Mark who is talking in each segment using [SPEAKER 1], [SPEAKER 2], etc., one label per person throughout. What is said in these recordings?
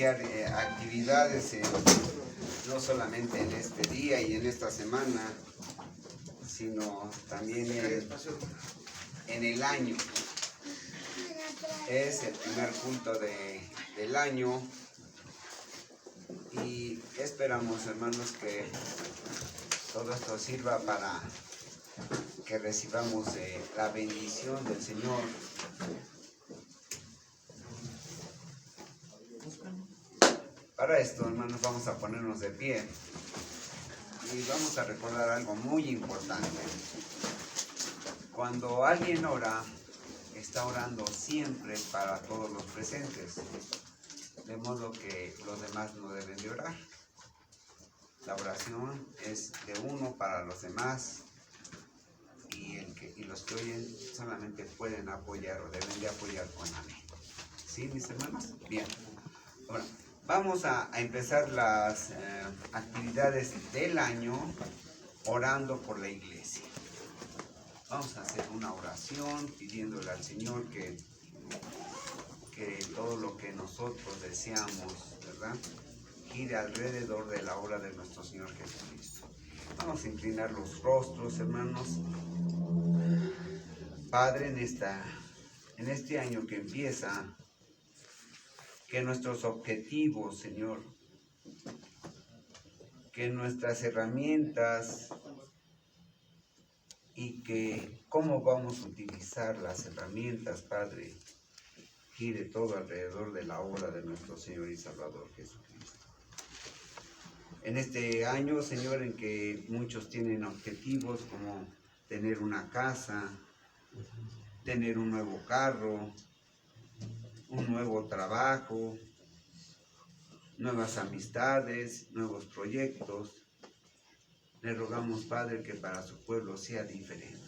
[SPEAKER 1] iniciar actividades no solamente en este día y en esta semana, sino también en el año. Es el primer culto del año y esperamos, hermanos, que todo esto sirva para que recibamos la bendición del Señor. Para esto, hermanos, vamos a ponernos de pie y vamos a recordar algo muy importante. Cuando alguien ora, está orando siempre para todos los presentes, de modo que los demás no deben de orar. La oración es de uno para los demás y los que oyen solamente pueden apoyar o deben de apoyar con amén. ¿Sí, mis hermanos? Bien. Ahora, vamos a empezar las actividades del año orando por la iglesia. Vamos a hacer una oración pidiéndole al Señor que todo lo que nosotros deseamos, ¿verdad?, gire alrededor de la obra de nuestro Señor Jesucristo. Vamos a inclinar los rostros, hermanos. Padre, en este año que empieza, que nuestros objetivos, Señor, que nuestras herramientas y que cómo vamos a utilizar las herramientas, Padre, gire todo alrededor de la obra de nuestro Señor y Salvador Jesucristo. En este año, Señor, en que muchos tienen objetivos como tener una casa, tener un nuevo carro, un nuevo trabajo, nuevas amistades, nuevos proyectos, le rogamos, Padre, que para su pueblo sea diferente.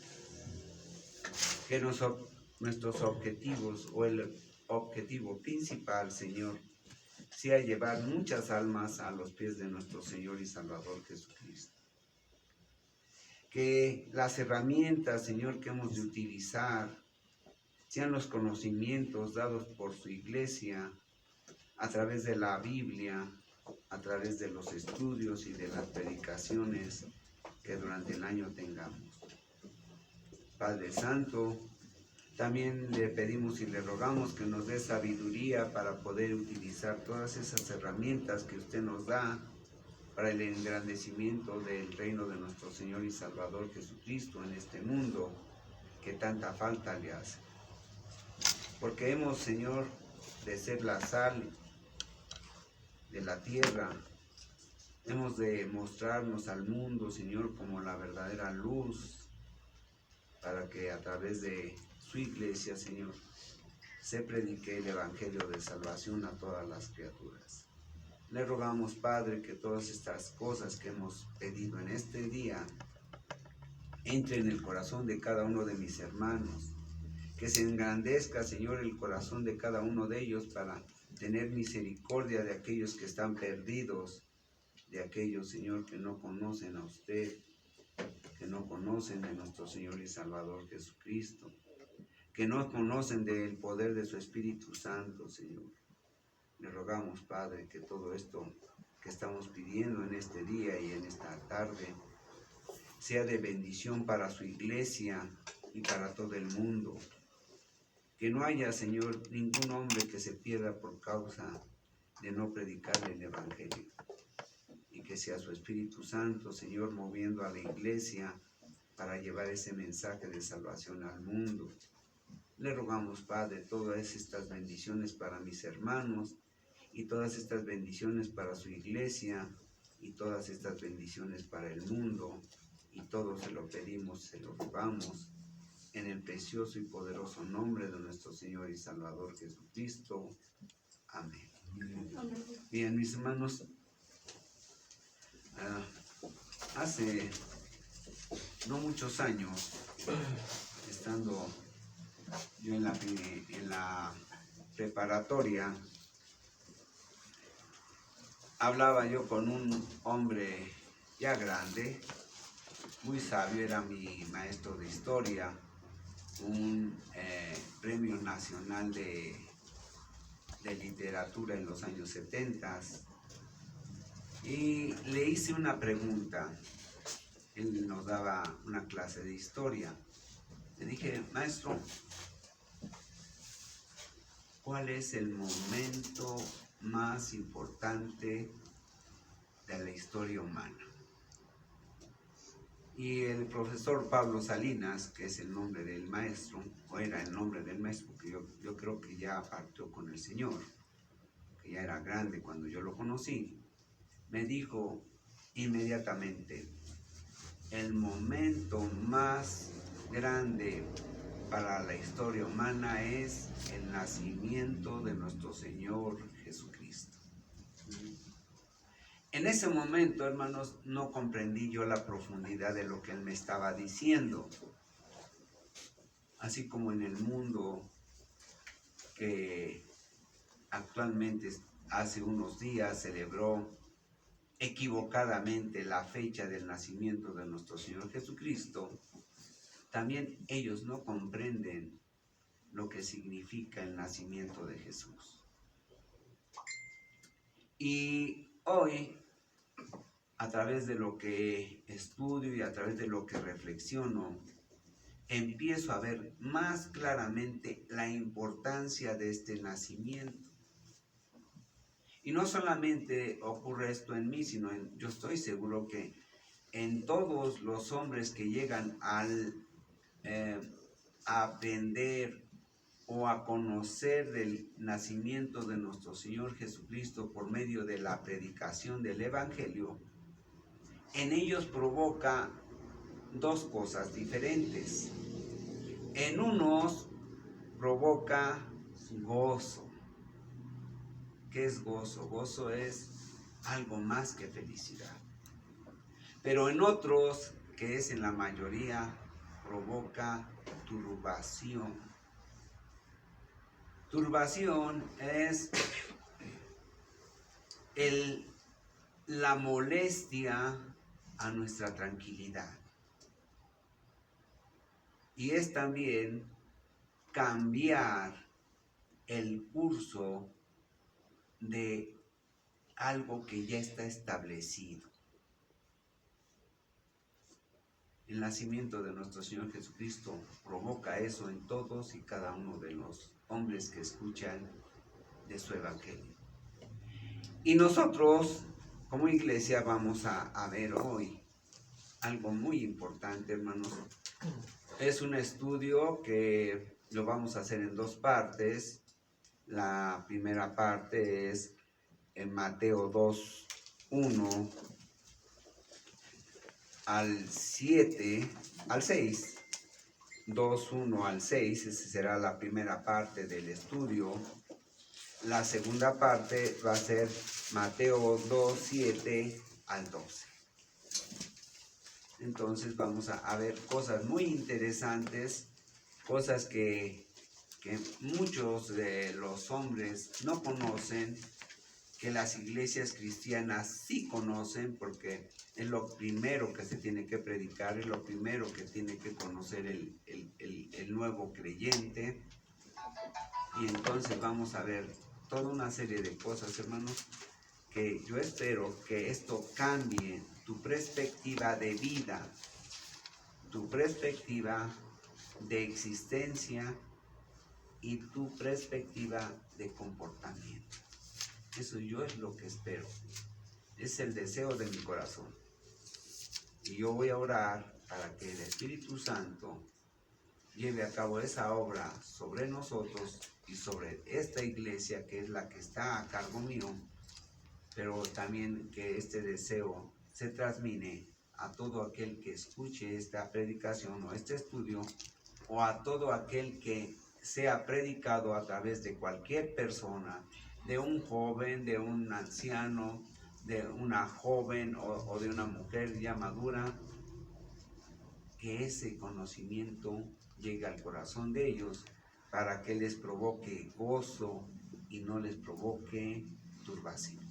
[SPEAKER 1] Que nuestros objetivos o el objetivo principal, Señor, sea llevar muchas almas a los pies de nuestro Señor y Salvador Jesucristo. Que las herramientas, Señor, que hemos de utilizar sean los conocimientos dados por su iglesia a través de la Biblia, a través de los estudios y de las predicaciones que durante el año tengamos. Padre Santo, también le pedimos y le rogamos que nos dé sabiduría para poder utilizar todas esas herramientas que usted nos da para el engrandecimiento del reino de nuestro Señor y Salvador Jesucristo en este mundo que tanta falta le hace. Porque hemos, Señor, de ser la sal de la tierra, hemos de mostrarnos al mundo, Señor, como la verdadera luz, para que a través de su iglesia, Señor, se predique el evangelio de salvación a todas las criaturas. Le rogamos, Padre, que todas estas cosas que hemos pedido en este día entren en el corazón de cada uno de mis hermanos, que se engrandezca, Señor, el corazón de cada uno de ellos para tener misericordia de aquellos que están perdidos, de aquellos, Señor, que no conocen a usted, que no conocen de nuestro Señor y Salvador Jesucristo, que no conocen del poder de su Espíritu Santo, Señor. Le rogamos, Padre, que todo esto que estamos pidiendo en este día y en esta tarde sea de bendición para su iglesia y para todo el mundo. Que no haya, Señor, ningún hombre que se pierda por causa de no predicarle el Evangelio. Y que sea su Espíritu Santo, Señor, moviendo a la iglesia para llevar ese mensaje de salvación al mundo. Le rogamos, Padre, todas estas bendiciones para mis hermanos y todas estas bendiciones para su iglesia y todas estas bendiciones para el mundo. Y todo se lo pedimos, se lo rogamos en el precioso y poderoso nombre de nuestro Señor y Salvador Jesucristo. Amén. Bien, mis hermanos, hace no muchos años, estando yo en la preparatoria, hablaba yo con un hombre ya grande, muy sabio, era mi maestro de historia, un premio nacional de de literatura en los años 70 y le hice una pregunta. Él nos daba una clase de historia. Le dije, maestro, ¿cuál es el momento más importante de la historia humana? Y el profesor Pablo Salinas, que es el nombre del maestro, o era el nombre del maestro, porque yo creo que ya partió con el Señor, que ya era grande cuando yo lo conocí, me dijo inmediatamente, el momento más grande para la historia humana es el nacimiento de nuestro Señor Jesucristo. En ese momento, hermanos, no comprendí yo la profundidad de lo que él me estaba diciendo. Así como en el mundo que actualmente hace unos días celebró equivocadamente la fecha del nacimiento de nuestro Señor Jesucristo, también ellos no comprenden lo que significa el nacimiento de Jesús. Y hoy, a través de lo que estudio y a través de lo que reflexiono, empiezo a ver más claramente la importancia de este nacimiento. Y no solamente ocurre esto en mí, sino yo estoy seguro que en todos los hombres que llegan a aprender o a conocer del nacimiento de nuestro Señor Jesucristo por medio de la predicación del Evangelio, en ellos provoca dos cosas diferentes. En unos provoca gozo. ¿Qué es gozo? Gozo es algo más que felicidad. Pero en otros, que es en la mayoría, provoca turbación. Turbación es la molestia a nuestra tranquilidad. Y es también cambiar el curso de algo que ya está establecido. El nacimiento de nuestro Señor Jesucristo provoca eso en todos y cada uno de los hombres que escuchan de su Evangelio. Y nosotros, como iglesia, vamos a ver hoy algo muy importante, hermanos. Es un estudio que lo vamos a hacer en dos partes. La primera parte es en Mateo 2, 1 al 7, al 6, 2, 1 al 6, esa será la primera parte del estudio. La segunda parte va a ser Mateo 2, 7 al 12. Entonces vamos a ver cosas muy interesantes, cosas que muchos de los hombres no conocen, que las iglesias cristianas sí conocen, porque es lo primero que se tiene que predicar, es lo primero que tiene que conocer el nuevo creyente. Y entonces vamos a ver toda una serie de cosas, hermanos, que yo espero que esto cambie tu perspectiva de vida, tu perspectiva de existencia y tu perspectiva de comportamiento. Eso yo es lo que espero. Es el deseo de mi corazón. Y yo voy a orar para que el Espíritu Santo lleve a cabo esa obra sobre nosotros y sobre esta iglesia, que es la que está a cargo mío, pero también que este deseo se transmite a todo aquel que escuche esta predicación o este estudio, o a todo aquel que sea predicado a través de cualquier persona, de un joven, de un anciano, de una joven o de una mujer ya madura, que ese conocimiento llegue al corazón de ellos para que les provoque gozo y no les provoque turbación.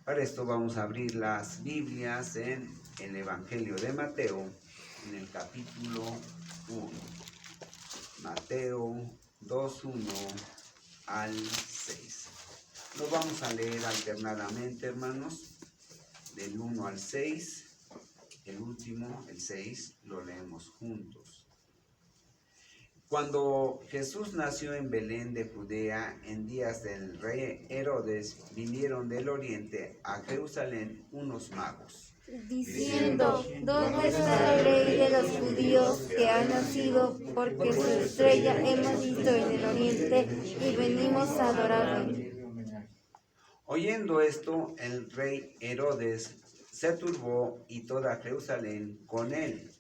[SPEAKER 1] Para esto vamos a abrir las Biblias en el Evangelio de Mateo, en el capítulo 1. Mateo 2, 1 al 6. 6. Lo vamos a leer alternadamente, hermanos, del 1 al 6. El último, el 6, lo leemos juntos. Cuando Jesús nació en Belén de Judea, en días del rey Herodes, vinieron del oriente a Jerusalén unos magos,
[SPEAKER 2] diciendo: ¿Dónde está el rey de los judíos que ha nacido? Porque su estrella hemos visto en el oriente y venimos a adorarle.
[SPEAKER 1] Oyendo esto, el rey Herodes se turbó y toda Jerusalén con él.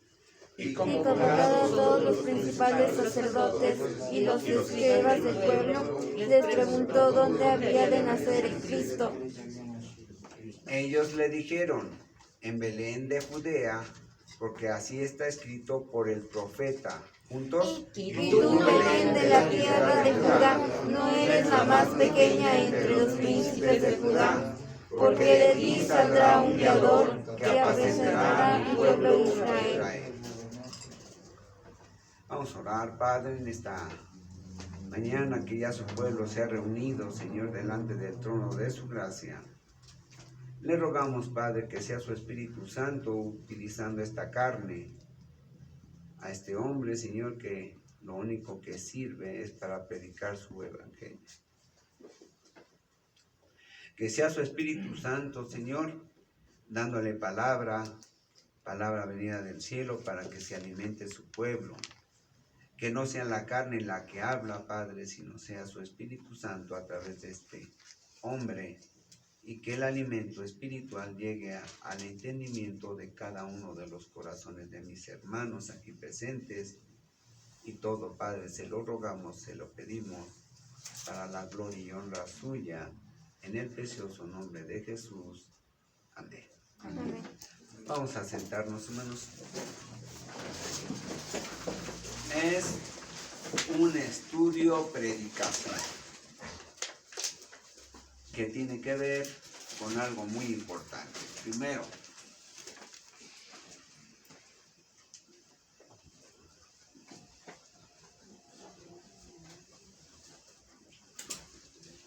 [SPEAKER 2] Y convocados todos los principales sacerdotes y los escribas del pueblo, les preguntó dónde había de nacer el Cristo.
[SPEAKER 1] Ellos le dijeron: en Belén de Judea, porque así está escrito por el profeta. ¿Juntos?
[SPEAKER 2] Y tú, Belén de la tierra de Judá, no eres la más pequeña entre los príncipes de Judá, porque de ti saldrá un guiador que apacentará a mi pueblo Israel.
[SPEAKER 1] Vamos a orar, Padre, en esta mañana que ya su pueblo se ha reunido, Señor, delante del trono de su gracia. Le rogamos, Padre, que sea su Espíritu Santo utilizando esta carne a este hombre, Señor, que lo único que sirve es para predicar su evangelio. Que sea su Espíritu Santo, Señor, dándole palabra venida del cielo para que se alimente su pueblo. Que no sea la carne la que habla, Padre, sino sea su Espíritu Santo a través de este hombre, y que el alimento espiritual llegue al entendimiento de cada uno de los corazones de mis hermanos aquí presentes. Y todo, Padre, se lo rogamos, se lo pedimos, para la gloria y honra suya, en el precioso nombre de Jesús. Amén.
[SPEAKER 2] Amén.
[SPEAKER 1] Vamos a sentarnos, hermanos. Es un estudio predicación que tiene que ver con algo muy importante. Primero,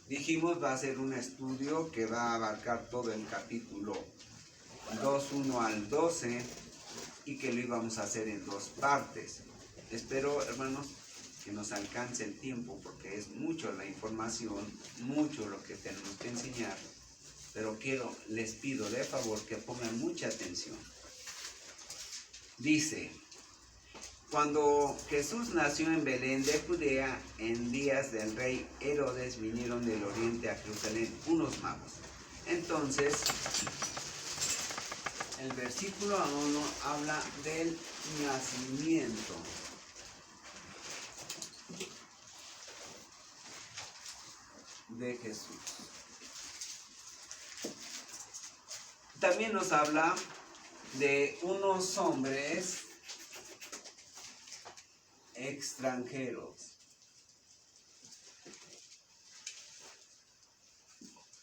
[SPEAKER 1] dijimos va a ser un estudio que va a abarcar todo el capítulo 2, 1 al 12, y que lo íbamos a hacer en 2 partes. Espero, hermanos, que nos alcance el tiempo, porque es mucho la información, mucho lo que tenemos que enseñar, pero les pido de favor que pongan mucha atención. Dice: cuando Jesús nació en Belén de Judea, en días del rey Herodes, vinieron del oriente a Jerusalén unos magos. Entonces, el versículo 1 habla del nacimiento. De Jesús. También nos habla de unos hombres extranjeros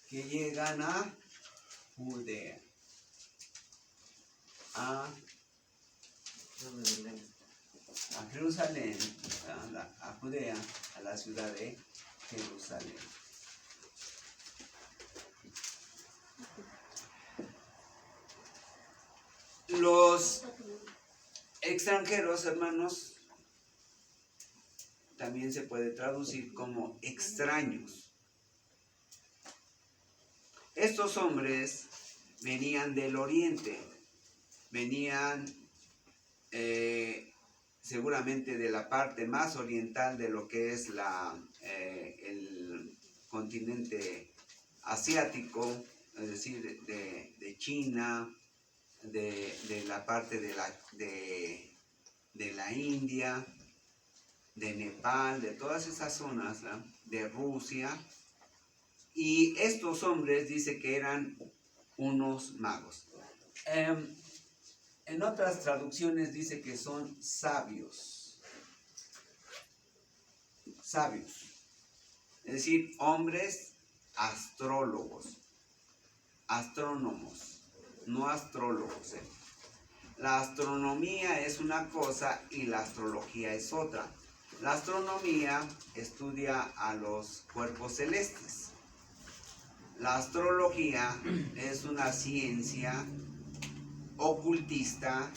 [SPEAKER 1] que llegan a Judea, a Jerusalén, a Judea, a la ciudad de Jerusalén. Los extranjeros, hermanos, también se puede traducir como extraños. Estos hombres venían del oriente, venían seguramente de la parte más oriental de lo que es el continente asiático, es decir, de China, de la parte de la India, de Nepal, de todas esas zonas, ¿no? De Rusia. Y estos hombres dice que eran unos magos. En otras traducciones dice que son sabios. Sabios. Es decir, hombres astrólogos. Astrónomos, no astrólogos. La astronomía es una cosa y la astrología es otra. La astronomía estudia a los cuerpos celestes. La astrología es una ciencia ocultista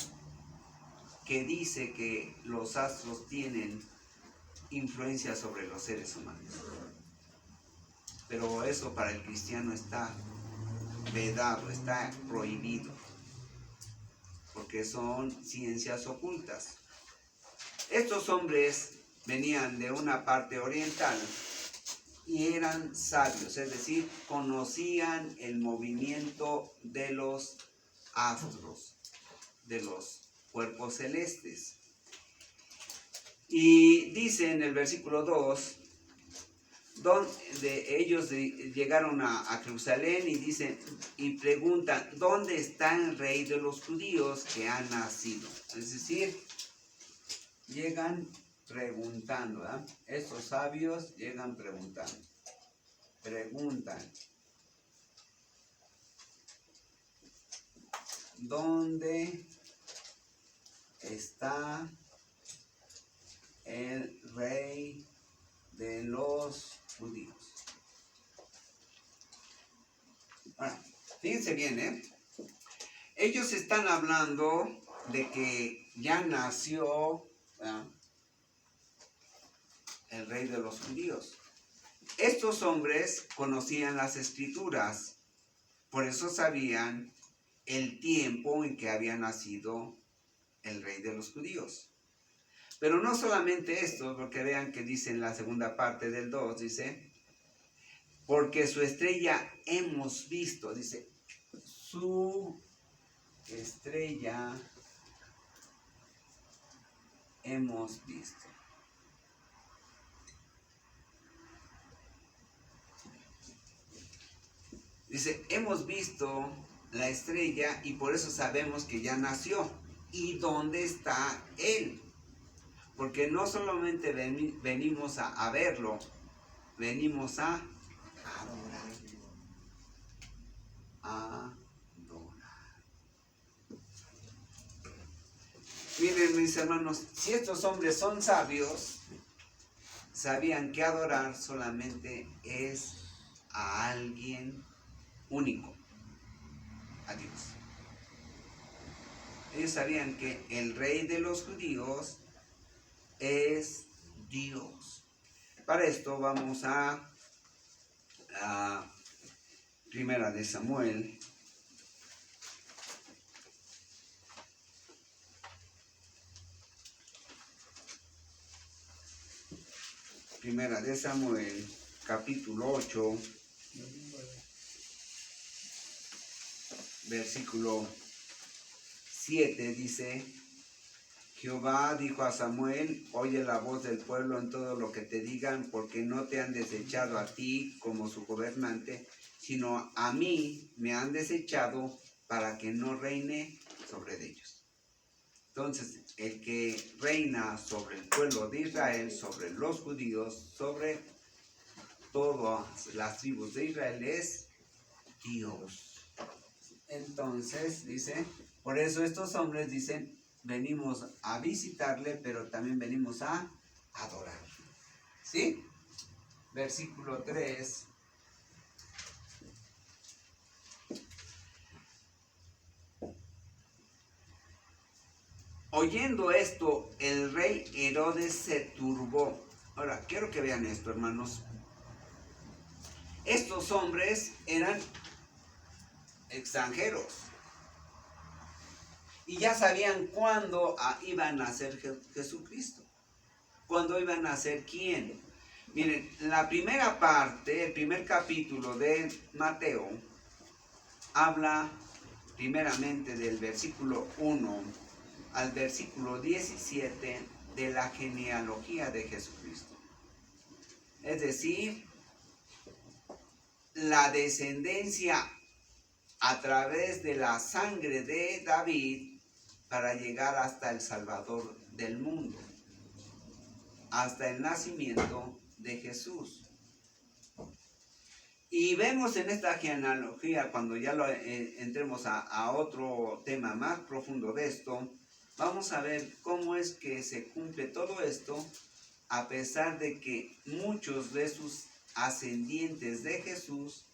[SPEAKER 1] que dice que los astros tienen influencia sobre los seres humanos. Pero eso para el cristiano está vedado, está prohibido, porque son ciencias ocultas. Estos hombres venían de una parte oriental y eran sabios, es decir, conocían el movimiento de los astros, de los cuerpos celestes. Y dice en el versículo 2, donde ellos llegaron a Jerusalén y dicen y preguntan, ¿dónde está el rey de los judíos que ha nacido? Es decir, llegan preguntando, ¿verdad? Estos sabios llegan preguntando. Preguntan, ¿dónde está el rey de los judíos? Ahora, fíjense bien, ellos están hablando de que ya nació, ¿verdad?, el rey de los judíos. Estos hombres conocían las escrituras, por eso sabían el tiempo en que había nacido el rey de los judíos. Pero no solamente esto, porque vean que dice en la segunda parte del 2, dice, porque su estrella hemos visto, dice, su estrella hemos visto. Dice, hemos visto la estrella y por eso sabemos que ya nació. ¿Y dónde está él? Porque no solamente venimos a verlo, venimos a adorar. Adorar. Miren, mis hermanos, si estos hombres son sabios, sabían que adorar solamente es a alguien único, a Dios. Ellos sabían que el rey de los judíos es Dios. Para esto vamos a Primera de Samuel. Primera de Samuel, capítulo 8, versículo 7, dice, Jehová dijo a Samuel, oye la voz del pueblo en todo lo que te digan, porque no te han desechado a ti como su gobernante, sino a mí me han desechado para que no reine sobre ellos. Entonces, el que reina sobre el pueblo de Israel, sobre los judíos, sobre todas las tribus de Israel es Dios. Entonces, dice, por eso estos hombres dicen, venimos a visitarle, pero también venimos a adorar. ¿Sí? Versículo 3. Oyendo esto, el rey Herodes se turbó. Ahora, quiero que vean esto, hermanos. Estos hombres eran extranjeros. Y ya sabían cuándo iba a nacer Jesucristo. ¿Cuándo iba a nacer quién? Miren, la primera parte, el primer capítulo de Mateo, habla primeramente del versículo 1 al versículo 17 de la genealogía de Jesucristo. Es decir, la descendencia a través de la sangre de David para llegar hasta el Salvador del mundo, hasta el nacimiento de Jesús. Y vemos en esta genealogía, cuando ya entremos a otro tema más profundo de esto, vamos a ver cómo es que se cumple todo esto a pesar de que muchos de sus ascendientes de Jesús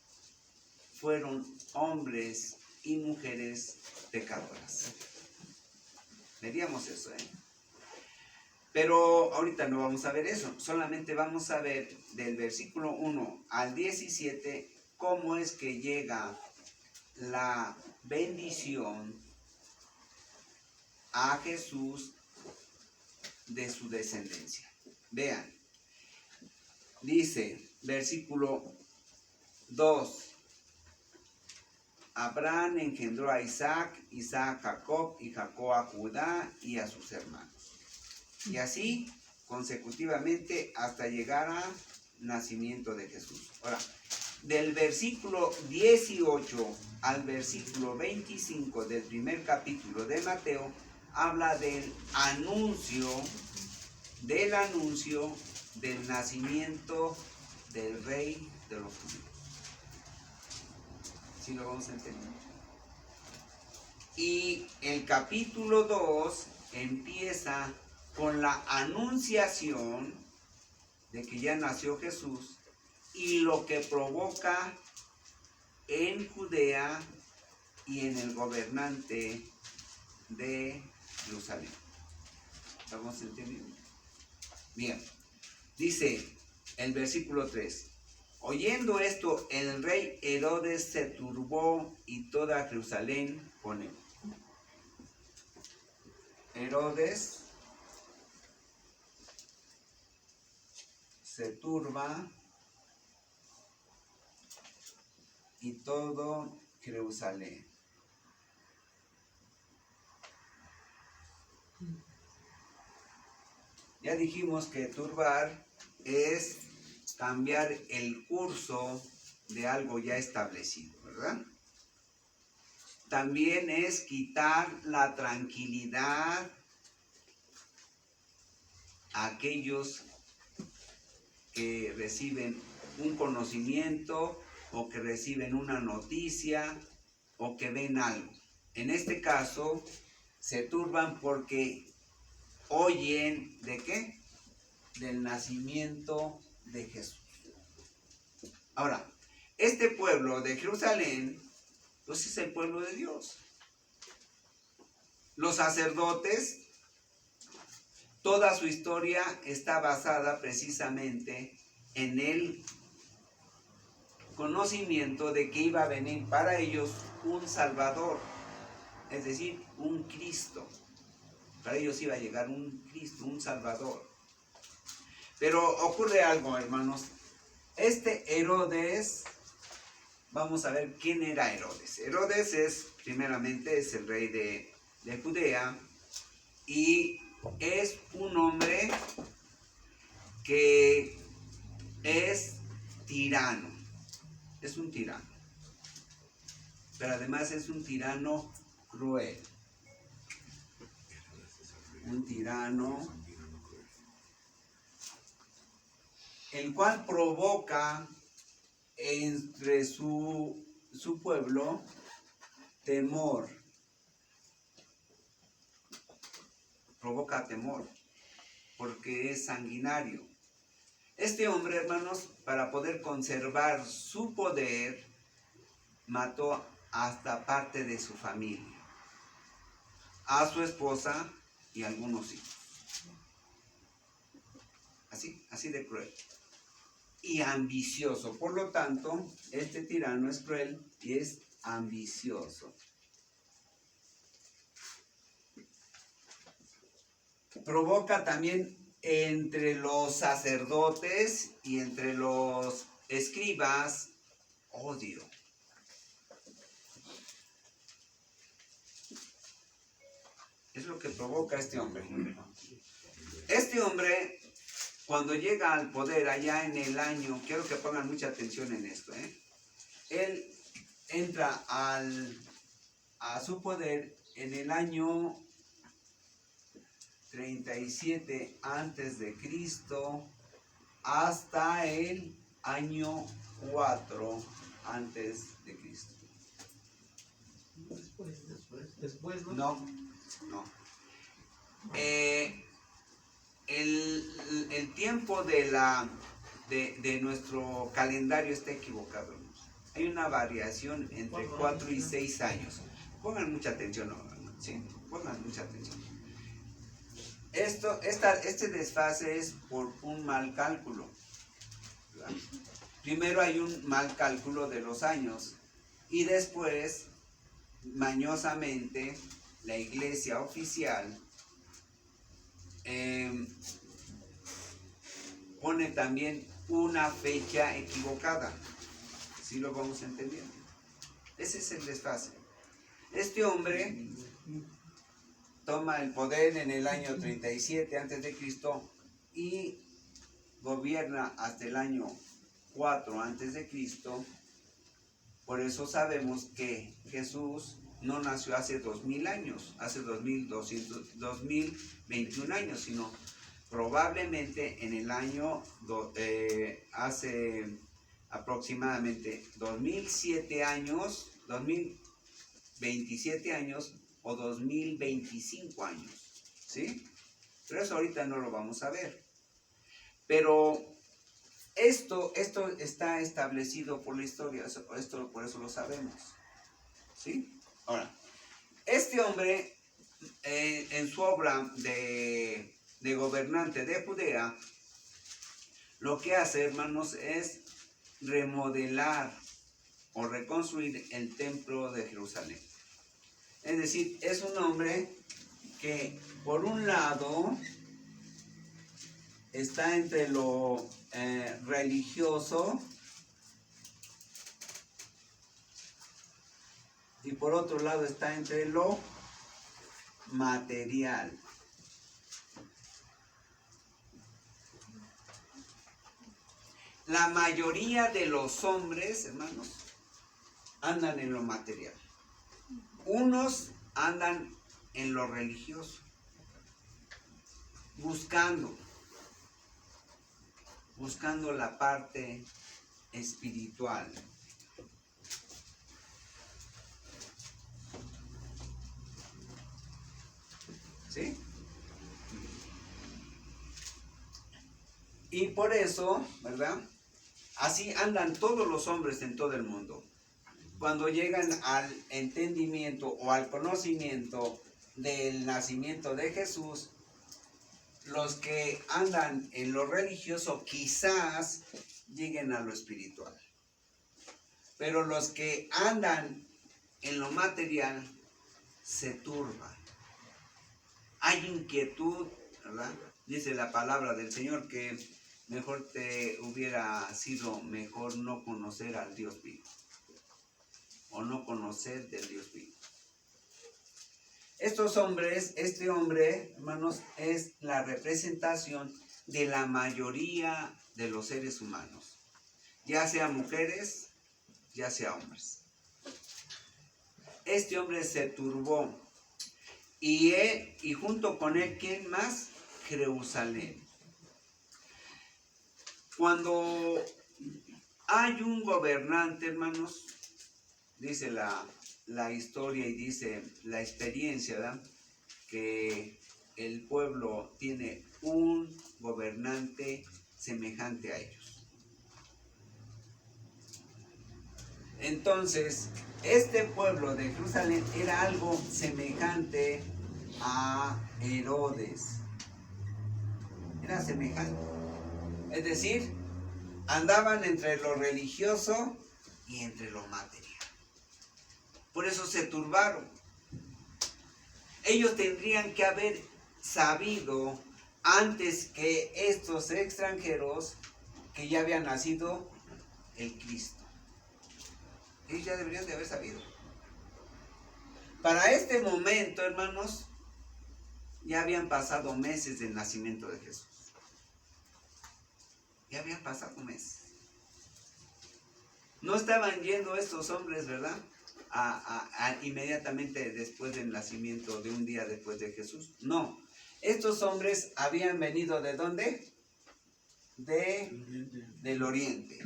[SPEAKER 1] fueron hombres y mujeres pecadoras. Veríamos eso, ¿eh? Pero ahorita no vamos a ver eso, solamente vamos a ver del versículo 1 al 17 cómo es que llega la bendición a Jesús de su descendencia. Vean, dice, versículo 2, Abraham engendró a Isaac, Isaac a Jacob, y Jacob a Judá y a sus hermanos. Y así consecutivamente hasta llegar al nacimiento de Jesús. Ahora, del versículo 18 al versículo 25 del primer capítulo de Mateo, habla del anuncio del nacimiento del rey de los judíos. ¿Sí lo vamos a entender? Y el capítulo 2 empieza con la anunciación de que ya nació Jesús y lo que provoca en Judea y en el gobernante de Jerusalén. ¿Estamos entendiendo? Bien, dice el versículo 3. Oyendo esto, el rey Herodes se turbó y toda Jerusalén con él. Herodes se turba y todo Jerusalén. Ya dijimos que turbar es cambiar el curso de algo ya establecido, ¿verdad? También es quitar la tranquilidad a aquellos que reciben un conocimiento o que reciben una noticia o que ven algo. En este caso, se turban porque oyen ¿de qué? Del nacimiento de Jesús. Ahora, este pueblo de Jerusalén, pues es el pueblo de Dios. Los sacerdotes, toda su historia está basada precisamente en el conocimiento de que iba a venir para ellos un Salvador, es decir, un Cristo. Para ellos iba a llegar un Cristo, un Salvador. Pero ocurre algo, hermanos. Este Herodes, vamos a ver quién era Herodes. Herodes primeramente es el rey de Judea y es un hombre que es tirano. Es un tirano. Pero además es un tirano cruel. Un tirano el cual provoca entre su pueblo temor. Provoca temor porque es sanguinario. Este hombre, hermanos, para poder conservar su poder, mató hasta parte de su familia, a su esposa y algunos hijos. Así de cruel. Y ambicioso. Por lo tanto, este tirano es cruel y es ambicioso. Provoca también entre los sacerdotes y entre los escribas odio. Es lo que provoca este hombre. Este hombre, cuando llega al poder allá en el año, quiero que pongan mucha atención en esto, él entra a su poder en el año 37 antes de Cristo hasta el año 4 antes de Cristo.
[SPEAKER 3] Después, ¿no?
[SPEAKER 1] No. el tiempo de nuestro calendario está equivocado, hermanos. Hay una variación entre 4 y 6 años. Pongan mucha atención, hermanos, ¿sí? Pongan mucha atención. Este desfase es por un mal cálculo, ¿verdad? Primero hay un mal cálculo de los años y después, mañosamente, la iglesia oficial pone también una fecha equivocada. ¿Sí lo vamos entendiendo? Ese es el desfase. Este hombre toma el poder en el año 37 a.C. y gobierna hasta el año 4 a.C. Por eso sabemos que Jesús no nació hace 2000 años, hace 2021 años, sino probablemente en el año, hace aproximadamente 2007 años, 2027 años o 2025 años, ¿sí? Pero eso ahorita no lo vamos a ver. Pero esto está establecido por la historia, por eso lo sabemos, ¿sí? Ahora, este hombre, en su obra de gobernante de Judea, lo que hace, hermanos, es remodelar o reconstruir el templo de Jerusalén. Es decir, es un hombre que, por un lado, está entre lo religioso y por otro lado está entre lo material. La mayoría de los hombres, hermanos, andan en lo material. Unos andan en lo religioso, buscando la parte espiritual. ¿Sí? Y por eso, ¿verdad? Así andan todos los hombres en todo el mundo. Cuando llegan al entendimiento o al conocimiento del nacimiento de Jesús, los que andan en lo religioso quizás lleguen a lo espiritual. Pero los que andan en lo material se turban. Hay inquietud, ¿verdad? Dice la palabra del Señor que mejor te hubiera sido mejor no conocer al Dios vivo. O no conocer del Dios vivo. Este hombre, hermanos, es la representación de la mayoría de los seres humanos. Ya sean mujeres, ya sean hombres. Este hombre se turbó. Y junto con él, ¿quién más? Jerusalén. Cuando hay un gobernante, hermanos, dice la historia y dice la experiencia, ¿verdad? Que el pueblo tiene un gobernante semejante a ellos. Entonces, este pueblo de Jerusalén era algo semejante a Herodes. Era semejante. Es decir, andaban entre lo religioso y entre lo material. Por eso se turbaron. Ellos tendrían que haber sabido antes que estos extranjeros que ya había nacido el Cristo. Ellos ya deberían de haber sabido. Para este momento, hermanos, ya habían pasado meses del nacimiento de Jesús. Ya habían pasado meses. No estaban yendo estos hombres, ¿verdad? Inmediatamente después del nacimiento, de un día después de Jesús. No. Estos hombres habían venido ¿de dónde? Del oriente.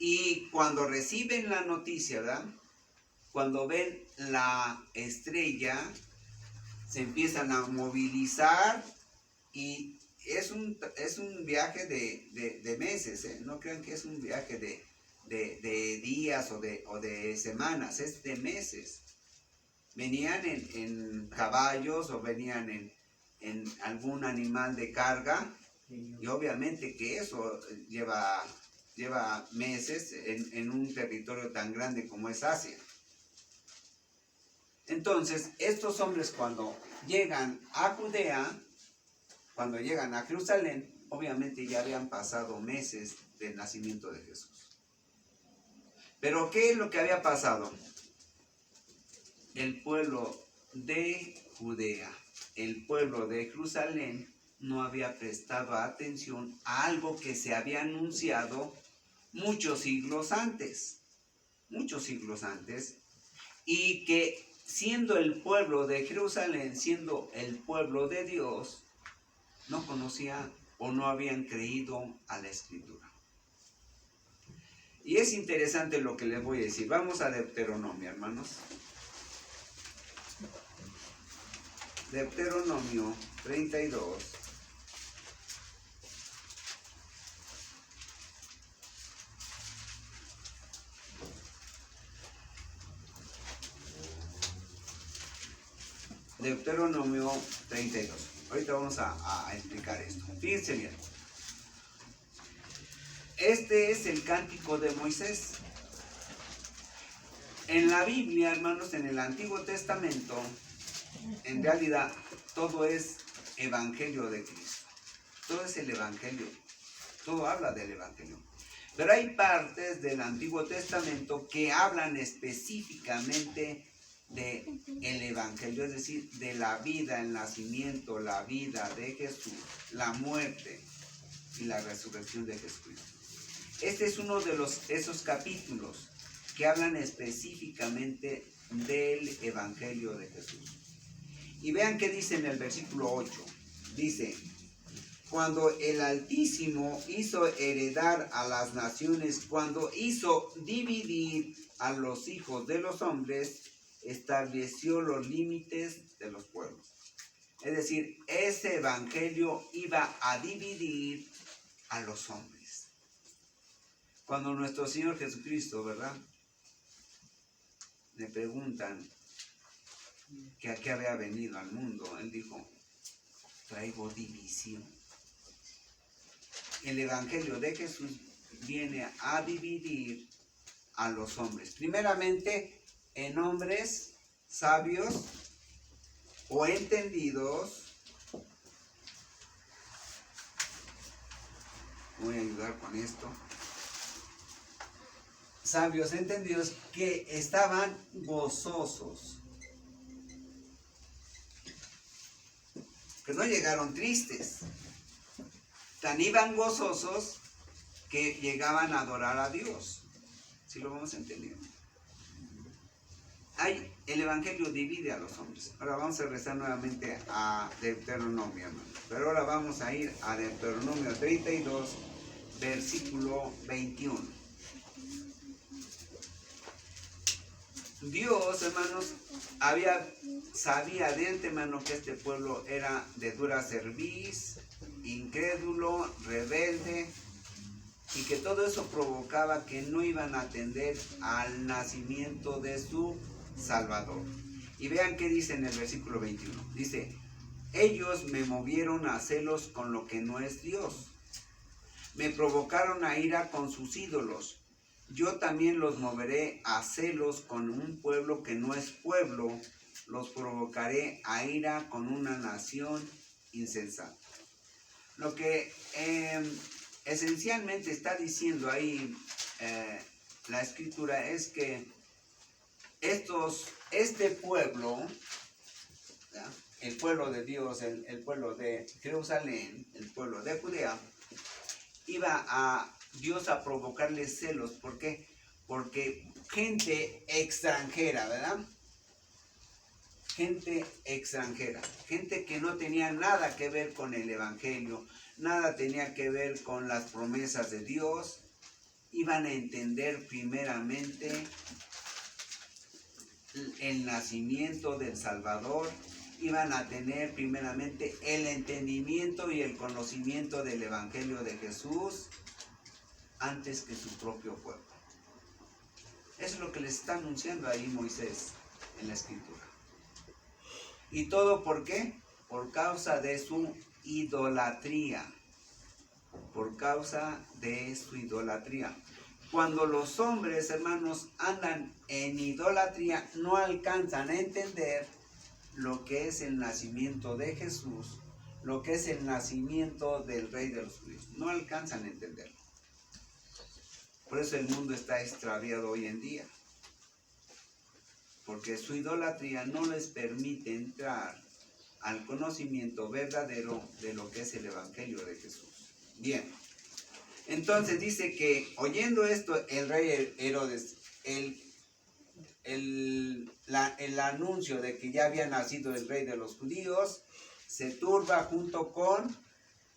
[SPEAKER 1] Y cuando reciben la noticia, ¿verdad? Cuando ven la estrella, se empiezan a movilizar y es un viaje de meses, ¿eh? No crean que es un viaje de días o de semanas, es de meses. Venían en caballos o venían en algún animal de carga, y obviamente que eso lleva meses en un territorio tan grande como es Asia. Entonces, estos hombres cuando llegan a Judea, cuando llegan a Jerusalén, obviamente ya habían pasado meses del nacimiento de Jesús. Pero ¿qué es lo que había pasado? El pueblo de Judea, el pueblo de Jerusalén, no había prestado atención a algo que se había anunciado muchos siglos antes, y que siendo el pueblo de Jerusalén, siendo el pueblo de Dios, no conocía o no habían creído a la Escritura. Y es interesante lo que les voy a decir. Vamos a Deuteronomio, hermanos. Deuteronomio 32. Deuteronomio 32. Ahorita vamos a explicar esto. Fíjense bien. Este es el cántico de Moisés. En la Biblia, hermanos, en el Antiguo Testamento, en realidad todo es evangelio de Cristo. Todo es el evangelio. Todo habla del evangelio. Pero hay partes del Antiguo Testamento que hablan específicamente del evangelio, es decir, de la vida, el nacimiento, la vida de Jesús, la muerte y la resurrección de Jesucristo. Este es uno de esos capítulos que hablan específicamente del evangelio de Jesús. Y vean qué dice en el versículo 8. Dice: cuando el Altísimo hizo heredar a las naciones, cuando hizo dividir a los hijos de los hombres, estableció los límites de los pueblos. Es decir, ese evangelio iba a dividir a los hombres. Cuando nuestro Señor Jesucristo, ¿verdad?, le preguntan que a qué había venido al mundo, Él dijo: traigo división. El evangelio de Jesús viene a dividir a los hombres. Primeramente, en hombres sabios o entendidos. Voy a ayudar con esto. Sabios entendidos que estaban gozosos. Que no llegaron tristes. Tan iban gozosos que llegaban a adorar a Dios. ¿Sí lo vamos entendiendo? El evangelio divide a los hombres. Ahora vamos a regresar nuevamente a Deuteronomio, hermano. Pero ahora vamos a ir a Deuteronomio 32, versículo 21. Dios, hermanos, sabía de antemano que este pueblo era de dura cerviz, incrédulo, rebelde, y que todo eso provocaba que no iban a atender al nacimiento de su Salvador. Y vean qué dice en el versículo 21. Dice: ellos me movieron a celos con lo que no es Dios. Me provocaron a ira con sus ídolos. Yo también los moveré a celos con un pueblo que no es pueblo. Los provocaré a ira con una nación insensata. Lo que esencialmente está diciendo ahí la Escritura es que este pueblo, ¿verdad?, el pueblo de Dios, el pueblo de Jerusalén, el pueblo de Judea, iba a Dios a provocarle celos. ¿Por qué? Porque gente extranjera, ¿verdad? Gente extranjera, gente que no tenía nada que ver con el evangelio, nada tenía que ver con las promesas de Dios, iban a entender primeramente el nacimiento del Salvador iban a tener primeramente el entendimiento y el conocimiento del Evangelio de Jesús antes que su propio pueblo. Eso es lo que les está anunciando ahí Moisés en la Escritura. ¿Y todo por qué? Por causa de su idolatría. Por causa de su idolatría. Cuando los hombres, hermanos, andan en idolatría, no alcanzan a entender lo que es el nacimiento de Jesús, lo que es el nacimiento del Rey de los Judíos. No alcanzan a entenderlo. Por eso el mundo está extraviado hoy en día. Porque su idolatría no les permite entrar al conocimiento verdadero de lo que es el Evangelio de Jesús. Bien, entonces dice que oyendo esto el rey Herodes, el anuncio de que ya había nacido el Rey de los Judíos, se turba junto con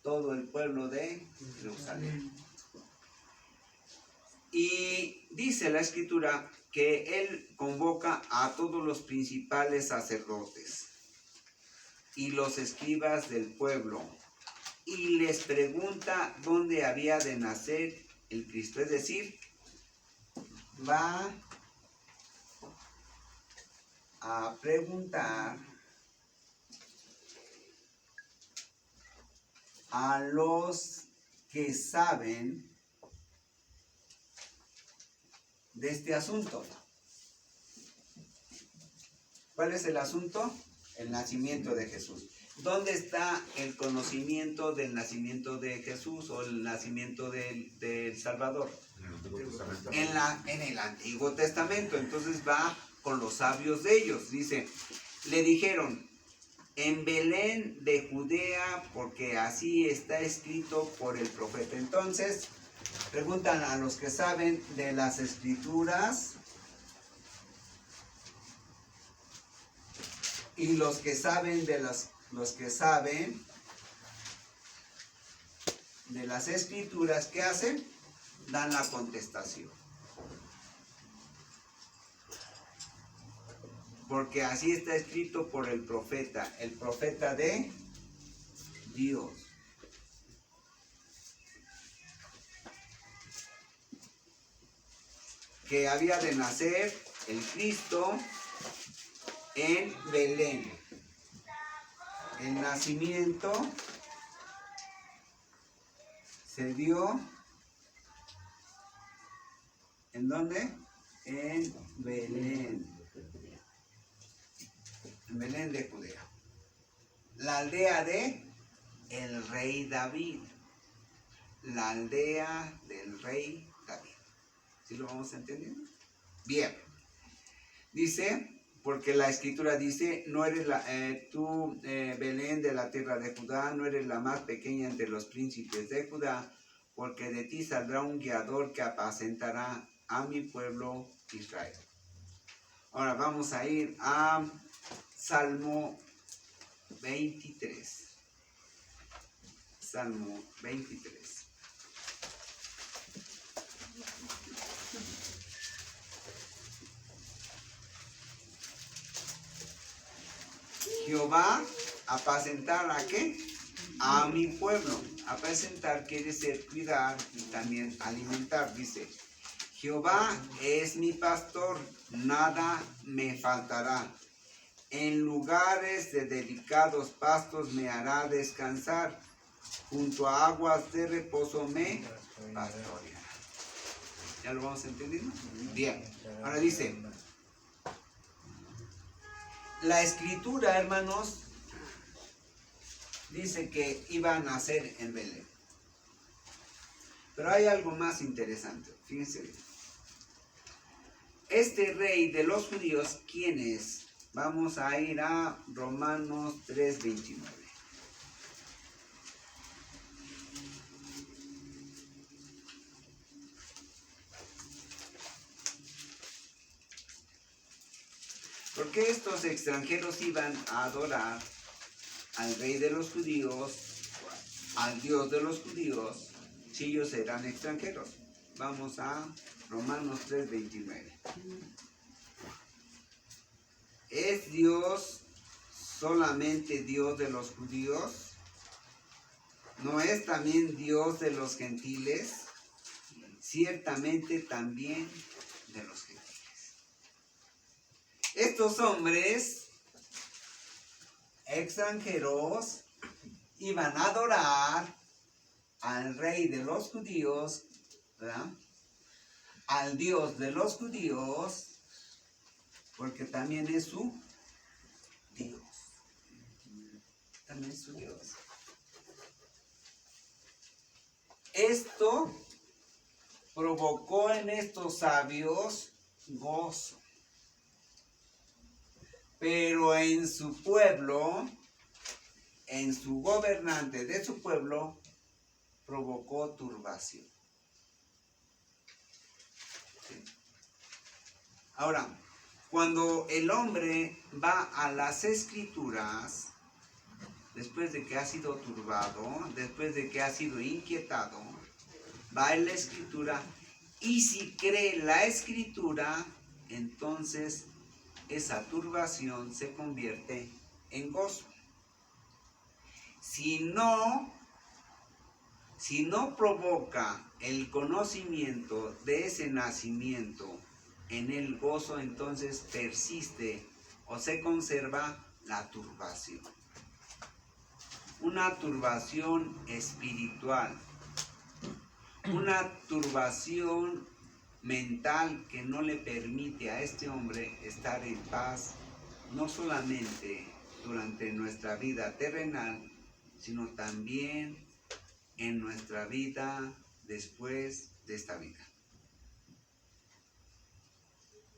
[SPEAKER 1] todo el pueblo de Jerusalén. Y dice la Escritura que él convoca a todos los principales sacerdotes y los escribas del pueblo y les pregunta dónde había de nacer el Cristo. Es decir, va a preguntar a los que saben de este asunto. ¿Cuál es el asunto? El nacimiento de Jesús. ¿Dónde está el conocimiento del nacimiento de Jesús o el nacimiento del Salvador? En el Antiguo Testamento. Entonces va con los sabios de ellos. Dice, le dijeron, en Belén de Judea, porque así está escrito por el profeta. Entonces, preguntan a los que saben de las Escrituras y los que saben de las Escrituras, ¿qué hacen? Dan la contestación. Porque así está escrito por el profeta de Dios. Que había de nacer el Cristo en Belén. El nacimiento se dio, ¿en dónde? En Belén. En Belén de Judea. La aldea de el rey David. La aldea del rey David. ¿Sí lo vamos entendiendo? Bien. Dice, porque la Escritura dice, no eres tú, Belén de la tierra de Judá, no eres la más pequeña entre los príncipes de Judá, porque de ti saldrá un guiador que apacentará a mi pueblo Israel. Ahora vamos a ir a Salmo 23. Salmo 23. Jehová, apacentar ¿a qué? A mi pueblo. Apacentar quiere decir cuidar y también alimentar. Dice, Jehová es mi pastor, nada me faltará. En lugares de delicados pastos me hará descansar. Junto a aguas de reposo me pastoreará. ¿Ya lo vamos entendiendo? Bien. Ahora dice, la Escritura, hermanos, dice que iba a nacer en Belén. Pero hay algo más interesante. Fíjense bien. Este rey de los judíos, ¿quién es? Vamos a ir a Romanos 3:29. Porque estos extranjeros iban a adorar al rey de los judíos, al Dios de los judíos, si ellos eran extranjeros. Vamos a Romanos 3:29. Es Dios solamente Dios de los judíos? ¿No es también Dios de los gentiles? Ciertamente también de los gentiles. Estos hombres extranjeros iban a adorar al rey de los judíos, ¿verdad? Al Dios de los judíos, porque también es su Dios. También es su Dios. Esto provocó en estos sabios gozo. Pero en su pueblo, en su gobernante de su pueblo, provocó turbación. ¿Sí? Ahora, cuando el hombre va a las escrituras, después de que ha sido turbado, después de que ha sido inquietado, va a la escritura y si cree la escritura, entonces esa turbación se convierte en gozo. Si no provoca el conocimiento de ese nacimiento en el gozo, entonces persiste o se conserva la turbación. Una turbación espiritual, una turbación mental que no le permite a este hombre estar en paz, no solamente durante nuestra vida terrenal, sino también en nuestra vida después de esta vida.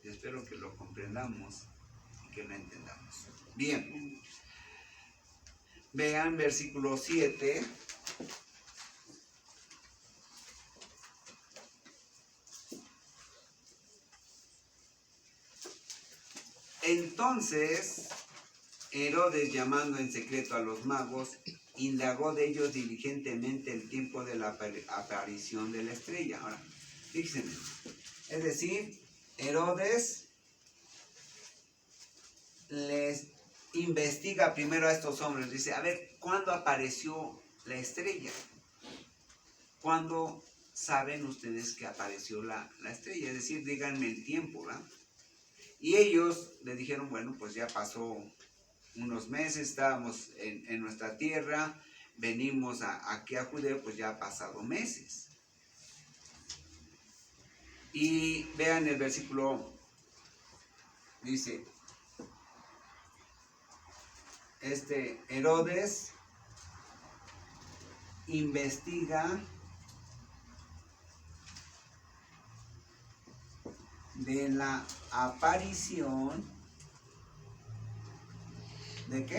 [SPEAKER 1] Yo espero que lo comprendamos y que lo entendamos. Bien, vean versículo 7. Entonces, Herodes, llamando en secreto a los magos, indagó de ellos diligentemente el tiempo de la aparición de la estrella. Ahora, fíjense, es decir, Herodes les investiga primero a estos hombres, dice, a ver, ¿cuándo apareció la estrella? ¿Cuándo saben ustedes que apareció la estrella? Es decir, díganme el tiempo, ¿verdad? Y ellos le dijeron, bueno, pues ya pasó unos meses, estábamos en nuestra tierra, venimos aquí a Judea, pues ya ha pasado meses. Y vean el versículo, dice, Herodes investiga de la aparición ¿de qué?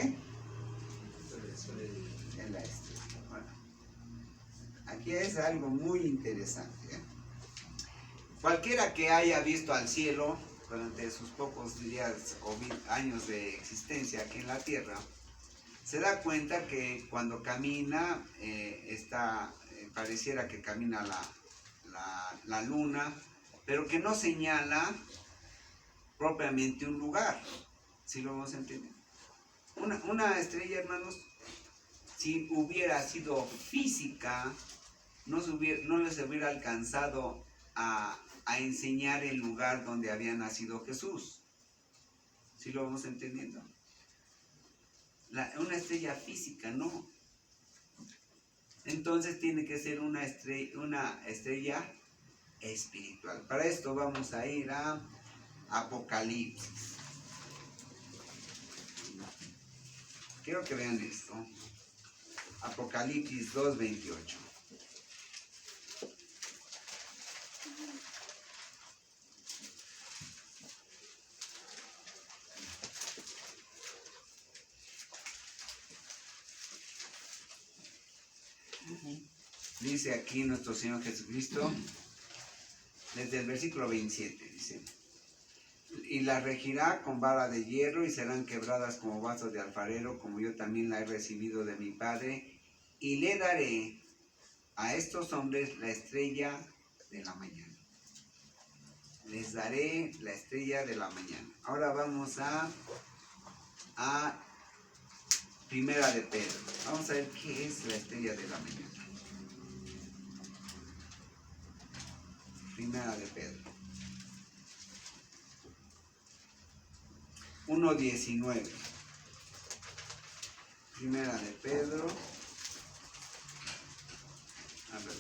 [SPEAKER 1] En la estrella. Bueno, aquí es algo muy interesante, ¿eh? Cualquiera que haya visto al cielo durante sus pocos días o años de existencia aquí en la tierra, se da cuenta que cuando camina, pareciera que camina la luna, pero que no señala propiamente un lugar. ¿Sí lo vamos a entender? Una estrella, hermanos, si hubiera sido física, no les hubiera alcanzado a enseñar el lugar donde había nacido Jesús. ¿Sí lo vamos entendiendo? Una estrella física, no. Entonces tiene que ser una estrella espiritual. Para esto vamos a ir a Apocalipsis. Quiero que vean esto. Apocalipsis 2:28. Dice aquí nuestro Señor Jesucristo, desde el versículo 27, dice, y la regirá con vara de hierro y serán quebradas como vasos de alfarero, como yo también la he recibido de mi Padre, y le daré a estos hombres la estrella de la mañana. Les daré la estrella de la mañana. Ahora vamos a Primera de Pedro. Vamos a ver qué es la estrella de la mañana. Primera de Pedro. 1:19. Primera de Pedro. Perdón.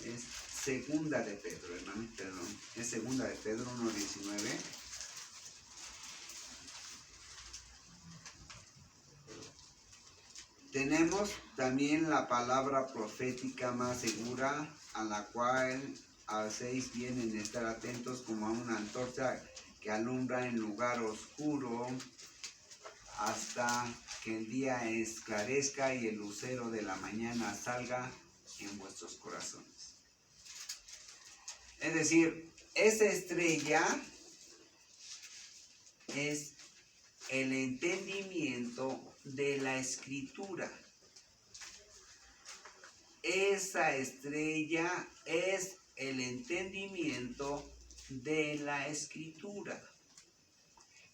[SPEAKER 1] Es segunda de Pedro, hermano. Perdón. Es segunda de Pedro 1:19. Tenemos también la palabra profética más segura, a la cual hacéis bien en estar atentos como a una antorcha que alumbra en lugar oscuro hasta que el día esclarezca y el lucero de la mañana salga en vuestros corazones. Es decir, esa estrella es el entendimiento de la escritura. Esa estrella es el entendimiento de la escritura.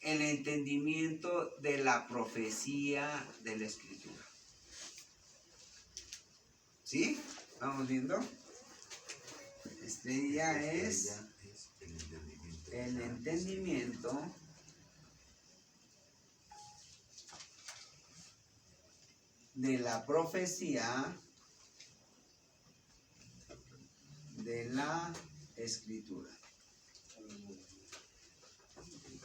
[SPEAKER 1] El entendimiento de la profecía de la escritura. ¿Sí? ¿Vamos viendo? La estrella es el entendimiento de la profecía de la escritura.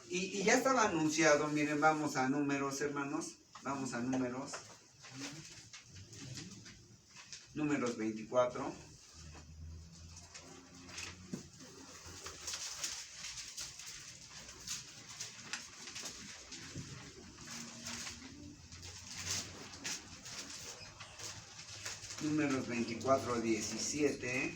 [SPEAKER 1] Y ya estaba anunciado, miren, vamos a números, hermanos, vamos a números. Números 24. Números 24:17.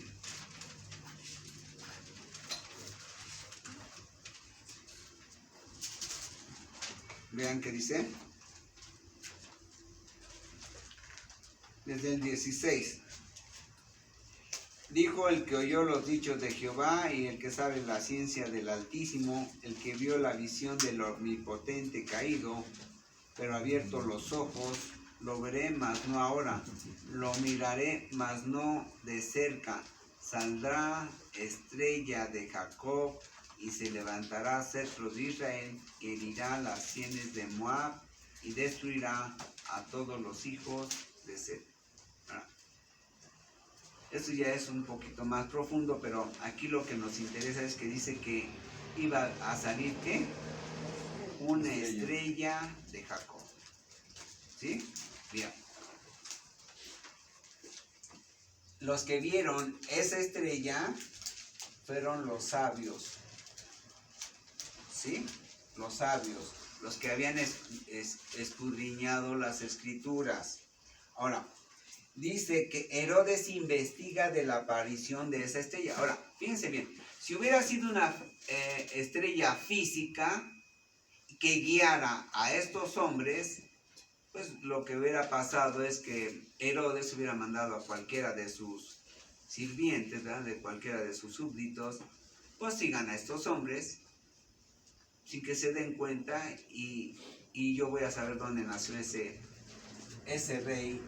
[SPEAKER 1] Vean qué dice. Desde el 16. Dijo el que oyó los dichos de Jehová y el que sabe la ciencia del Altísimo, el que vio la visión del Omnipotente caído, pero abierto los ojos, lo veré, mas no ahora, lo miraré, mas no de cerca. Saldrá estrella de Jacob y se levantará cetro de Israel, y herirá las sienes de Moab y destruirá a todos los hijos de Set. Esto ya es un poquito más profundo, pero aquí lo que nos interesa es que dice que iba a salir, ¿qué? Una estrella de Jacob. ¿Sí? Bien. Los que vieron esa estrella fueron los sabios. ¿Sí? Los sabios, los que habían escudriñado las escrituras. Ahora, dice que Herodes investiga de la aparición de esa estrella. Ahora, fíjense bien, si hubiera sido una estrella física que guiara a estos hombres, pues lo que hubiera pasado es que Herodes hubiera mandado a cualquiera de sus sirvientes, ¿verdad? De cualquiera de sus súbditos, pues sigan a estos hombres sin que se den cuenta y yo voy a saber dónde nació ese rey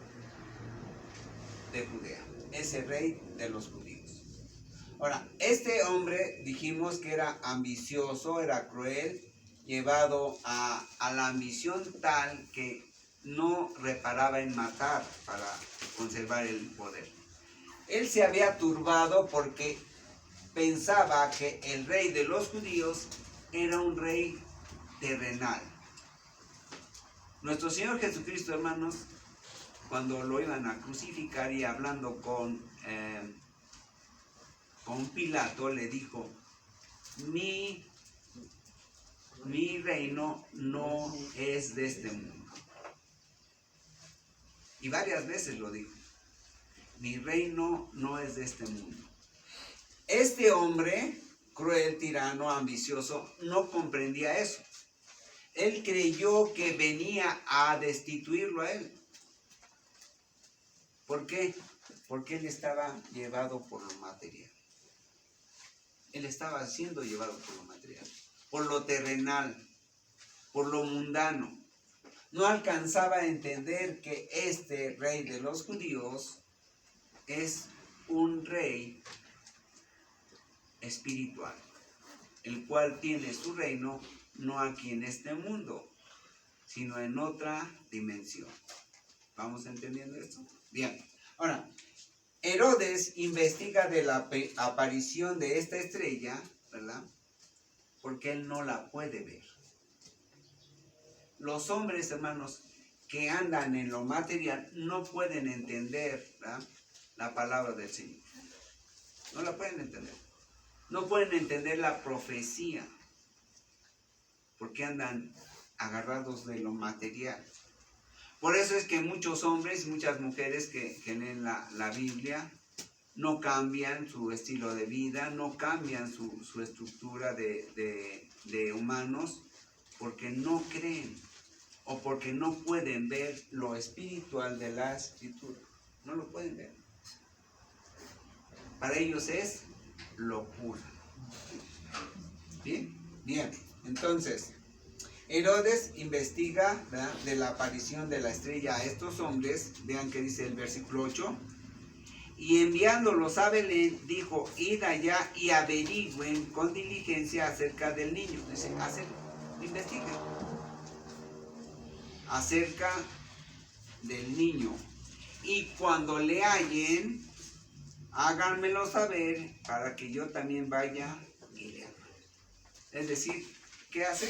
[SPEAKER 1] de Judea, ese rey de los judíos. Ahora, este hombre dijimos que era ambicioso, era cruel, llevado a la ambición tal que no reparaba en matar para conservar el poder. Él se había turbado porque pensaba que el rey de los judíos era un rey terrenal. Nuestro Señor Jesucristo, hermanos, cuando lo iban a crucificar y hablando con Pilato, le dijo: mi reino no es de este mundo. Y varias veces lo dijo: mi reino no es de este mundo. Este hombre, cruel, tirano, ambicioso, no comprendía eso. Él creyó que venía a destituirlo a él. ¿Por qué? Porque él estaba llevado por lo material. Él estaba siendo llevado por lo material, por lo terrenal, por lo mundano. no alcanzaba a entender que este rey de los judíos es un rey espiritual, el cual tiene su reino no aquí en este mundo, sino en otra dimensión. ¿Vamos entendiendo esto? Bien. Ahora, Herodes investiga de la aparición de esta estrella, ¿verdad? Porque él no la puede ver. Los hombres, hermanos, que andan en lo material no pueden entender, ¿verdad?, la palabra del Señor. No la pueden entender. No pueden entender la profecía, porque andan agarrados de lo material. Por eso es que muchos hombres y muchas mujeres que leen la Biblia no cambian su estilo de vida, no cambian su estructura de humanos, porque no creen o porque no pueden ver lo espiritual de la Escritura. No lo pueden ver. Para ellos es locura. ¿Bien? Bien. Entonces, Herodes investiga, ¿verdad?, de la aparición de la estrella a estos hombres. Vean que dice el versículo 8. Y enviándolos a Belén, dijo: id allá y averigüen con diligencia acerca del niño. Dice, investiguen acerca del niño. Y cuando le hallen, háganmelo saber para que yo también vaya y le haga. Es decir, ¿qué hace?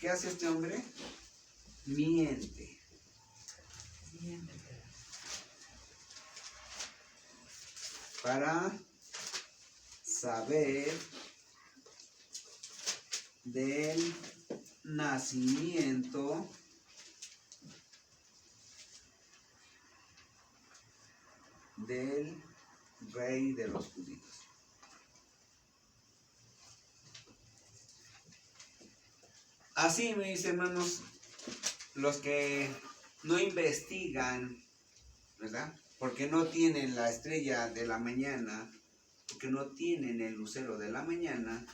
[SPEAKER 1] ¿Qué hace este hombre? Miente. Para saber del nacimiento del rey de los judíos. Así, mis hermanos, los que no investigan, ¿verdad?, porque no tienen la estrella de la mañana, porque no tienen el lucero de la mañana,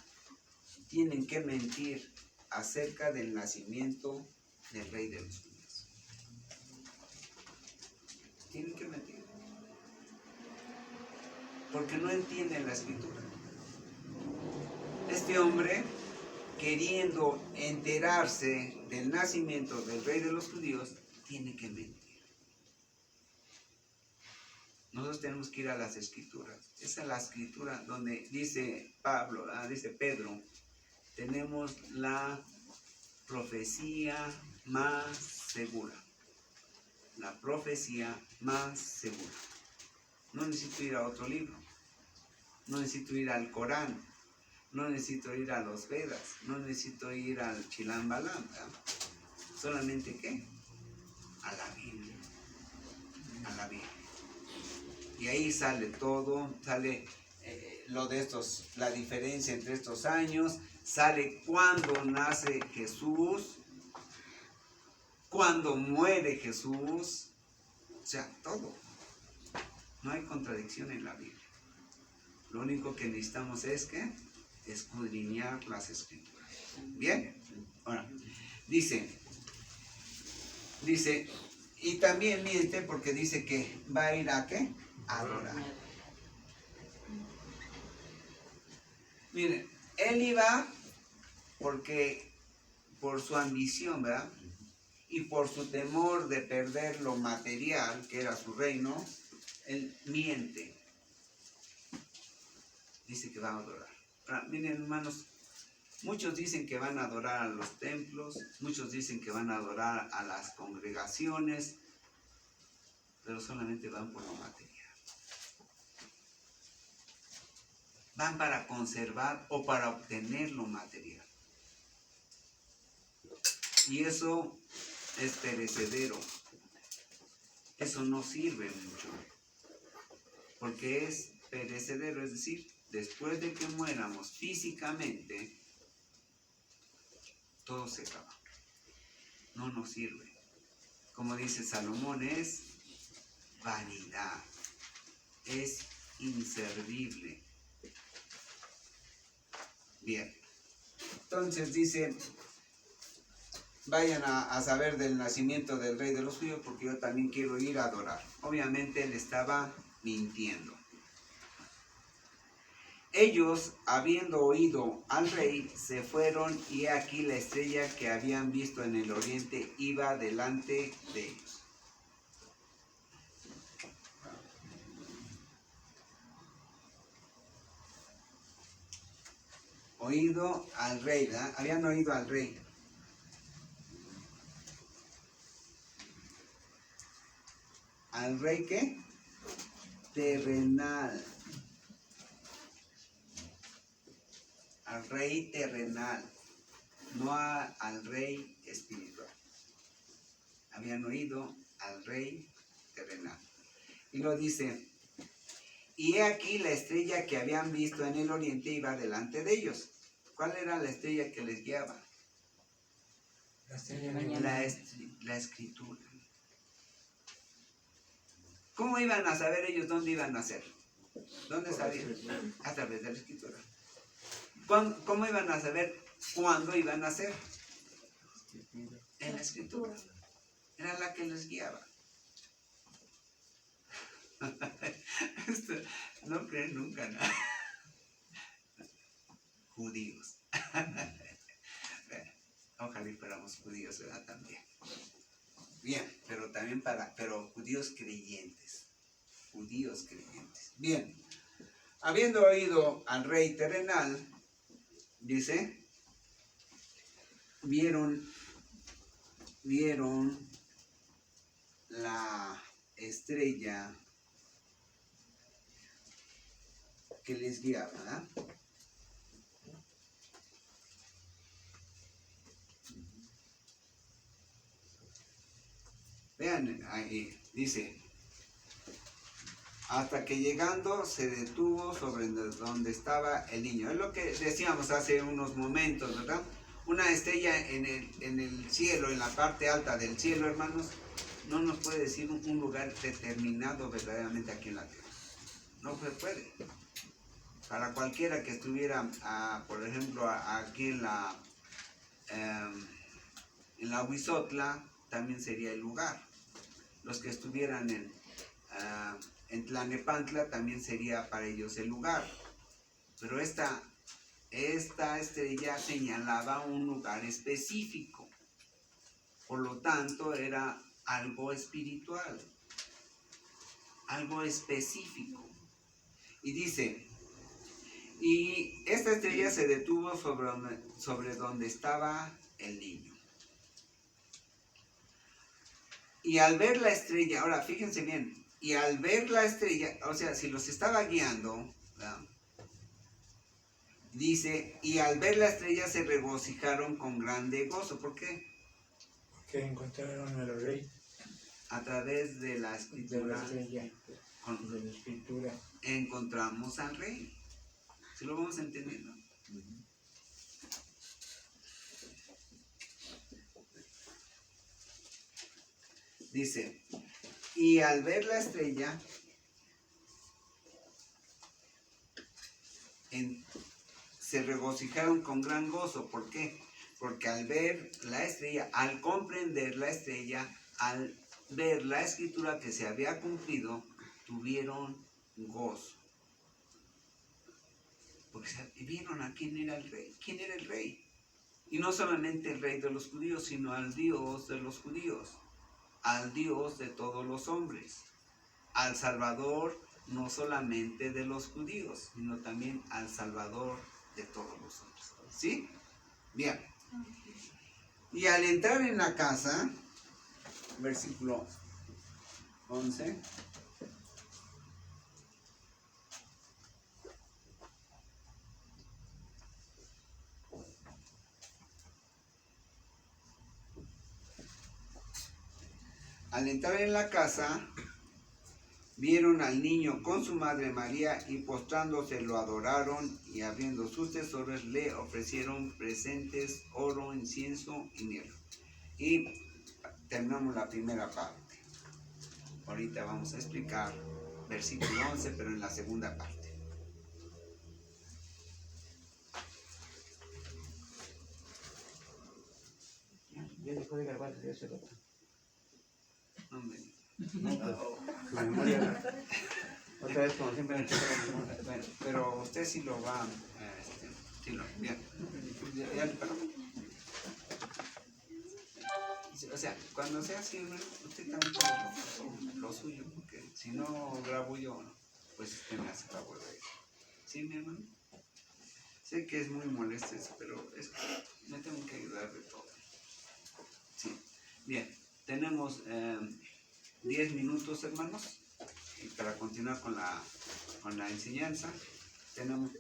[SPEAKER 1] tienen que mentir acerca del nacimiento del rey de los judíos. Tienen que mentir, porque no entienden la Escritura. Este hombre, queriendo enterarse del nacimiento del rey de los judíos, tiene que mentir. Nosotros tenemos que ir a las Escrituras. Esa es la Escritura donde dice Pablo, dice Pedro, tenemos la profecía más segura. La profecía más segura. No necesito ir a otro libro. No necesito ir al Corán. No necesito ir a los Vedas. No necesito ir al Chilam Balam. Solamente ¿qué? A la Biblia. A la Biblia. Y ahí sale todo, sale lo de estos, la diferencia entre estos años, sale cuándo nace Jesús, cuándo muere Jesús, o sea, todo. No hay contradicción en la Biblia. Lo único que necesitamos es que escudriñar las Escrituras. Bien, ahora, dice, y también miente porque dice que va a ir a ¿qué? A adorar. Miren, él iba porque por su ambición, ¿verdad?, y por su temor de perder lo material, que era su reino, él miente. Dice que va a adorar. Ahora, miren, hermanos, muchos dicen que van a adorar a los templos, muchos dicen que van a adorar a las congregaciones, pero solamente van por lo material. Van para conservar o para obtener lo material. Y eso es perecedero. Eso no sirve mucho. Porque es perecedero, es decir, después de que muéramos físicamente, todo se acaba. No nos sirve. Como dice Salomón, es vanidad. Es inservible. Bien. Entonces dice vayan a saber del nacimiento del rey de los judíos porque yo también quiero ir a adorar. Obviamente él estaba mintiendo. Ellos, habiendo oído al rey, se fueron y he aquí la estrella que habían visto en el oriente iba delante de ellos. Oído al rey, ¿verdad? Habían oído al rey. ¿Al rey qué? Terrenal. Al rey terrenal, no al rey espiritual. Habían oído al rey terrenal. Y lo dice, y he aquí la estrella que habían visto en el oriente iba delante de ellos. ¿Cuál era la estrella que les guiaba?
[SPEAKER 3] La estrella de mañana.
[SPEAKER 1] La escritura. ¿Cómo iban a saber ellos dónde iban a nacer? ¿Dónde sabían? A través de la escritura. ¿Cómo iban a saber cuándo iban a nacer? En la escritura. Era la que les guiaba. No creen nunca nada. Judíos. Ojalá y fuéramos judíos, ¿verdad? También. Bien, pero judíos creyentes. Judíos creyentes. Bien. Habiendo oído al rey terrenal, dice, vieron la estrella que les guiaba, ¿verdad? Vean, ahí dice, hasta que llegando se detuvo sobre donde estaba el niño. Es lo que decíamos hace unos momentos, ¿verdad? Una estrella en el cielo, en la parte alta del cielo, hermanos, no nos puede decir un lugar determinado verdaderamente aquí en la tierra. No se puede. Para cualquiera que estuviera, por ejemplo, aquí en la Huizotla, también sería el lugar. Los que estuvieran en Tlalnepantla también sería para ellos el lugar. Pero esta estrella señalaba un lugar específico. Por lo tanto, era algo espiritual, algo específico. Y dice, y esta estrella se detuvo sobre donde estaba el niño. Y al ver la estrella, ahora fíjense bien, y al ver la estrella, o sea, si los estaba guiando, ¿verdad? Dice, y al ver la estrella se regocijaron con grande gozo. ¿Por qué?
[SPEAKER 3] Porque encontraron al rey.
[SPEAKER 1] A través de la escritura.
[SPEAKER 3] De la estrella. De la escritura.
[SPEAKER 1] Encontramos al rey. ¿Sí lo vamos entendiendo? Dice, y al ver la estrella, se regocijaron con gran gozo. ¿Por qué? Porque al ver la estrella, al comprender la estrella, al ver la escritura que se había cumplido, tuvieron gozo. Porque vieron a quién era el rey. ¿Quién era el rey? Y no solamente el rey de los judíos, sino al Dios de los judíos, al Dios de todos los hombres, al Salvador no solamente de los judíos, sino también al Salvador de todos los hombres. ¿Sí? Bien. Y al entrar en la casa, versículo 11. Al entrar en la casa, vieron al niño con su madre María y postrándose lo adoraron y abriendo sus tesoros le ofrecieron presentes, oro, incienso y mirra. Y terminamos la primera parte. Ahorita vamos a explicar versículo 11, pero en la segunda parte.
[SPEAKER 4] Ya dejó de grabar desde hace rato.
[SPEAKER 1] No me...
[SPEAKER 4] No, pues, su memoria. Otra vez, como siempre, empieza la memoria.
[SPEAKER 1] Bueno, pero usted sí lo va, sí lo, bien, ya le paró. O sea, cuando sea así, hermano, usted también puede lo suyo, porque si no grabo yo, pues usted me hace favor de... ¿Sí, mi hermano? Sé que es muy molesto eso, pero es que me tengo que ayudar de todo. Sí, bien, tenemos 10 minutos, hermanos, y para continuar con la enseñanza. Tenemos